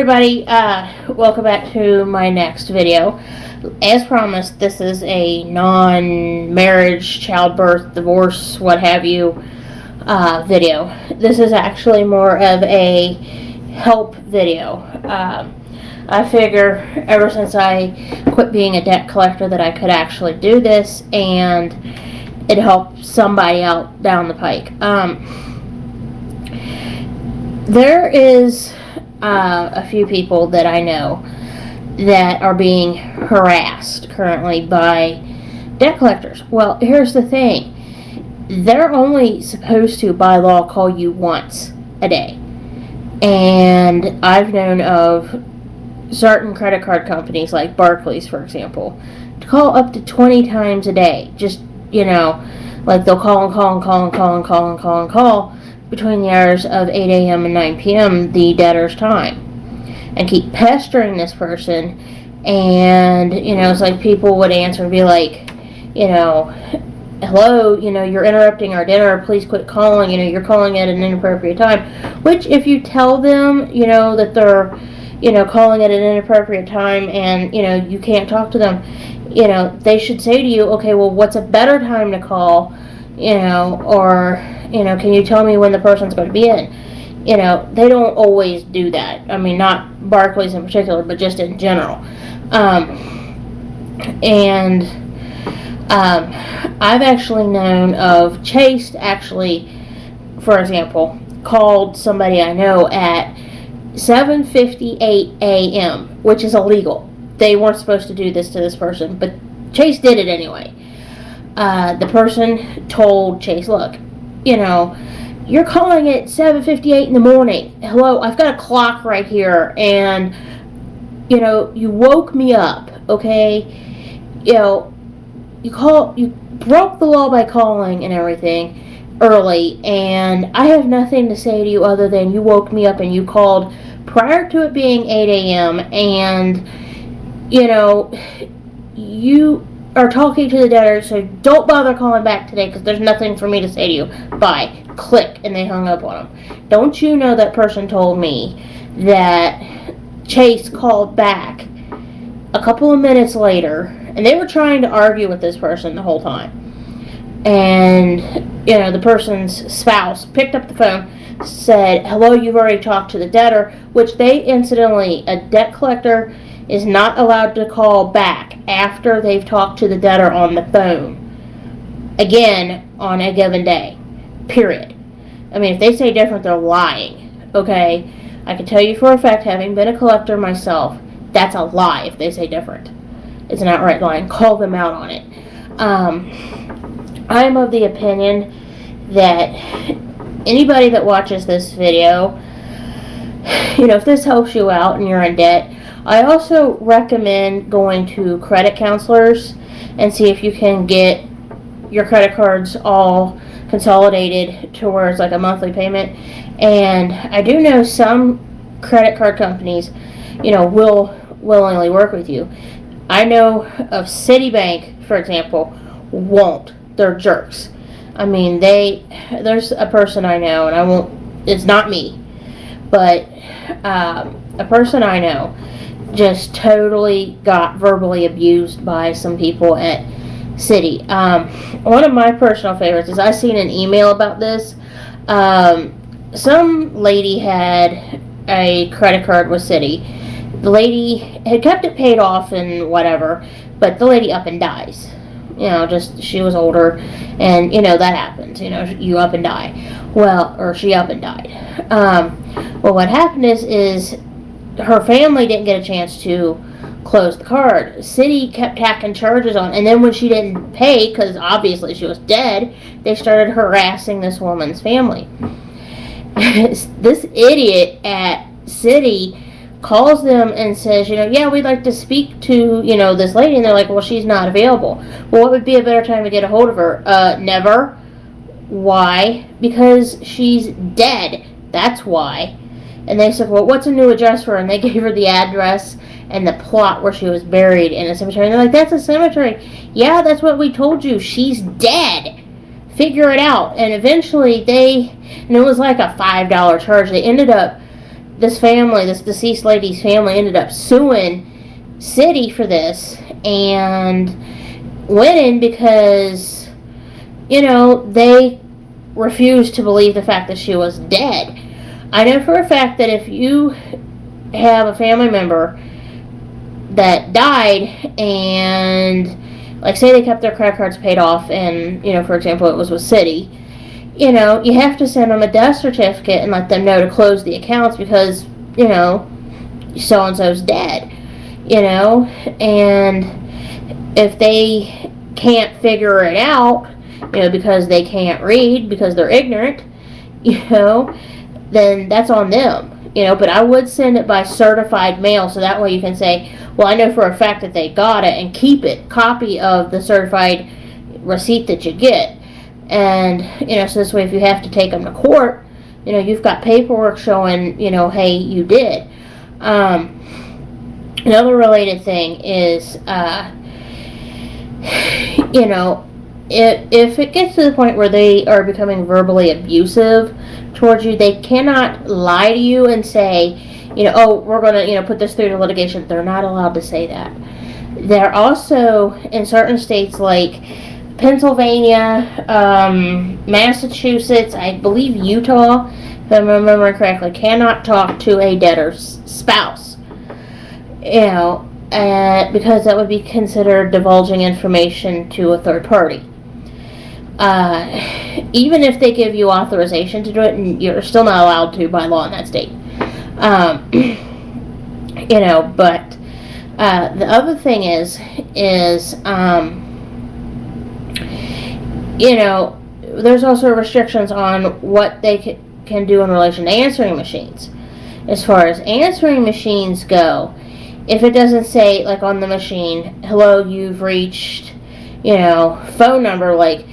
everybody, welcome back to my next video. As promised, this is a non-marriage, childbirth, divorce, what have you video. This is actually more of a help video. I figure ever since I quit being a debt collector that I could actually do this and it helped somebody out down the pike. There is a few people that I know that are being harassed currently by debt collectors. Well, here's the thing. They're only supposed to, by law, call you once a day. And I've known of certain credit card companies, like Barclays, for example, to call up to 20 times a day. Just, like they'll call and call between the hours of 8 a.m. and 9 p.m., the debtor's time, and keep pestering this person. And, it's like people would answer and be like, hello, you're interrupting our dinner, please quit calling, you're calling at an inappropriate time. Which, if you tell them, that they're, calling at an inappropriate time and, you can't talk to them, they should say to you, okay, well, what's a better time to call, or, can you tell me when the person's going to be in? They don't always do that. I mean, not Barclays in particular, but just in general. I've actually known of Chase actually, for example, called somebody I know at 7:58 a.m., which is illegal. They weren't supposed to do this to this person, but Chase did it anyway. The person told Chase, look, you're calling at 7:58 in the morning. Hello, I've got a clock right here, and, you woke me up, okay? You broke the law by calling and everything early, and I have nothing to say to you other than you woke me up and you called prior to it being 8 a.m. and, you are talking to the debtor, so don't bother calling back today because there's nothing for me to say to you. Bye. Click, and they hung up on him. Don't you know that person told me that Chase called back a couple of minutes later, and they were trying to argue with this person the whole time. And, the person's spouse picked up the phone, said, hello, you've already talked to the debtor, which they, incidentally, a debt collector is not allowed to call back after they've talked to the debtor on the phone again on a given day. Period. I mean, if they say different, they're lying. Okay? I can tell you for a fact, having been a collector myself, that's a lie if they say different. It's an outright lie. Call them out on it. I'm of the opinion that anybody that watches this video, if this helps you out and you're in debt, I also recommend going to credit counselors and see if you can get your credit cards all consolidated to where it's like a monthly payment. And I do know some credit card companies, will willingly work with you. I know of Citibank, for example, won't. They're jerks. I mean, there's a person I know, and it's not me, but a person I know just totally got verbally abused by some people at Citi. One of my personal favorites is I seen an email about this. Some lady had a credit card with Citi. The lady had kept it paid off and whatever, but the lady up and dies. She was older, and, that happens. You up and die. Well, or she up and died. Well, what happened is her family didn't get a chance to close the card. Citi kept tacking charges on, and then when she didn't pay, because obviously she was dead, they started harassing this woman's family. This idiot at Citi calls them and says, yeah, we'd like to speak to, this lady. And they're like, well, she's not available. Well, what would be a better time to get a hold of her? Never. Why? Because she's dead. That's why. And they said, well, what's a new address for her? And they gave her the address and the plot where she was buried in a cemetery. And they're like, that's a cemetery. Yeah, that's what we told you. She's dead. Figure it out. And eventually and it was like a $5 charge. They ended up this family, this deceased lady's family, ended up suing city for this and winning because, they refused to believe the fact that she was dead. I know for a fact that if you have a family member that died and, like, say they kept their credit cards paid off and, for example, it was with city, you have to send them a death certificate and let them know to close the accounts because, so-and-so's dead, and if they can't figure it out, because they can't read, because they're ignorant, then that's on them, but I would send it by certified mail so that way you can say, well, I know for a fact that they got it, and keep it, copy of the certified receipt that you get. And, so this way if you have to take them to court, you've got paperwork showing, hey, you did. Another related thing is, if it gets to the point where they are becoming verbally abusive towards you, they cannot lie to you and say, oh, we're going to, put this through to litigation. They're not allowed to say that. They're also, in certain states like Pennsylvania, Massachusetts, I believe Utah, if I'm remembering correctly, cannot talk to a debtor's spouse. Because that would be considered divulging information to a third party. Even if they give you authorization to do it, you're still not allowed to by law in that state. But the other thing is there's also restrictions on what they can do in relation to answering machines. As far as answering machines go, if it doesn't say, like on the machine, hello, you've reached, phone number, like,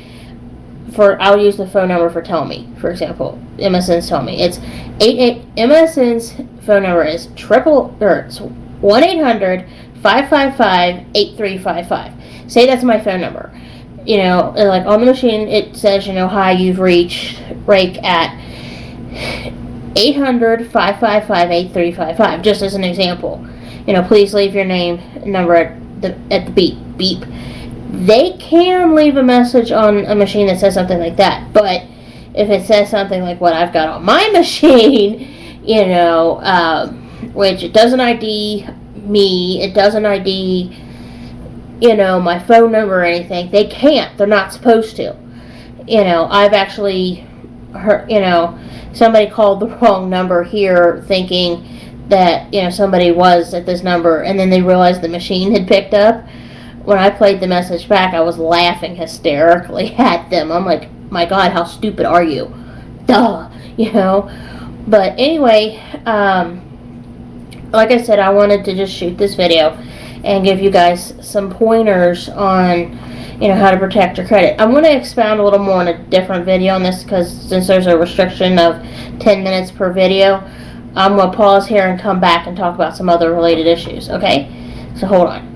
I'll use the phone number for Tell Me, for example, MSN's Tell Me. It's MSN's phone number is 1-800-555-8355. Say that's my phone number. Like on the machine, it says, hi, you've reached Rake at 800-555-8355, just as an example. Please leave your name and number at the beep. They can leave a message on a machine that says something like that, but if it says something like what I've got on my machine, which it doesn't ID me, it doesn't ID, my phone number or anything, they can't. They're not supposed to. I've actually heard, somebody called the wrong number here thinking that, somebody was at this number, and then they realized the machine had picked up. When I played the message back, I was laughing hysterically at them. I'm like, my God, how stupid are you? Duh, But anyway, like I said, I wanted to just shoot this video and give you guys some pointers on, how to protect your credit. I'm going to expound a little more in a different video on this because since there's a restriction of 10 minutes per video, I'm going to pause here and come back and talk about some other related issues, okay? So hold on.